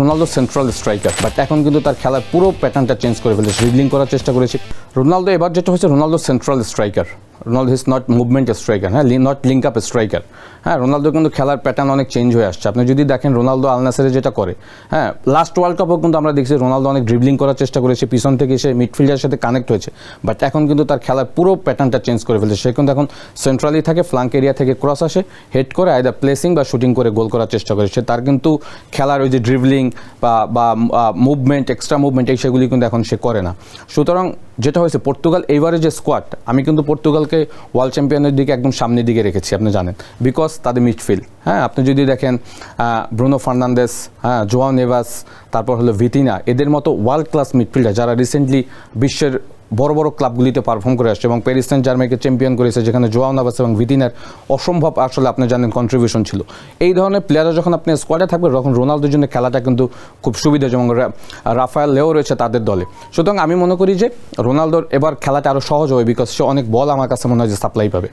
Ronaldo central striker, but এখন কিন্তু তার খেলার পুরো প্যাটার্নটা চেঞ্জ করে ফেলেছে, ড্রিবলিং করার চেষ্টা করেছে রোনালদো। এবার যেটা হচ্ছে Ronaldo central striker, Ronaldo is not movement striker, হ্যাঁ, নট লিঙ্ক আপ স্ট্রাইকার। হ্যাঁ, রোনালদো কিন্তু খেলার প্যাটার্ন অনেক চেঞ্জ হয়ে আসছে। আপনি যদি দেখেন রোনালদো আল নাসেরে যেটা করে, হ্যাঁ, লাস্ট ওয়ার্ল্ড কাপও কিন্তু আমরা দেখছি রোনালদো অনেক ড্রিবলিং করার চেষ্টা করেছে, পিছন থেকে এসে মিডফিল্ডারের সাথে কানেক্ট হয়েছে, বাট এখন কিন্তু তার খেলার পুরো প্যাটার্নটা চেঞ্জ করে ফেলেছে। সে কিন্তু এখন সেন্ট্রালি থাকে, ফ্লাঙ্ক এরিয়া থেকে ক্রস আসে, হেড করে আইদার প্লেসিং বা শুটিং করে গোল করার চেষ্টা করে। সে তার কিন্তু খেলার ওই যে ড্রিবলিং বা মুভমেন্ট, এক্সট্রা মুভমেন্ট, এই সেগুলি কিন্তু এখন সে করে না। সুতরাং যেটা হয়েছে পর্তুগাল এইবারে যে স্কোয়াড, আমি কিন্তু পর্তুগালকে ওয়ার্ল্ড চ্যাম্পিয়নের দিকে একদম সামনের দিকে রেখেছি, আপনি জানেন, বিকজ তাদের মিডফিল্ড, হ্যাঁ, আপনি যদি দেখেন ব্রুনো ফার্নান্দেস, হ্যাঁ, জোয়াও নেভাস, তারপর হলো ভিতিনা, এদের মতো ওয়ার্ল্ড ক্লাস মিডফিল্ডার যারা রিসেন্টলি বিশ্বের বড় বড় ক্লাবগুলিতে পারফর্ম করে আসছে এবং প্যারিস সেন্ট জার্মেইকে চ্যাম্পিয়ন করেছে, যেখানে জোয়াও নেভাস এবং ভিতিনার অসম্ভব আসলে আপনি জানেন কন্ট্রিবিউশন ছিল। এই ধরনের প্লেয়াররা যখন আপনি স্কোয়াডে থাকবে তখন রোনালদোর জন্য খেলাটা কিন্তু খুব সুবিধা, যেমন রাফায়েল লেও রয়েছে তাদের দলে। সুতরাং আমি মনে করি যে রোনালদোর এবার খেলাটা আরও সহজ হবে, বিকজ সে অনেক বল আমার কাছে মনে হয় যে সাপ্লাই পাবে।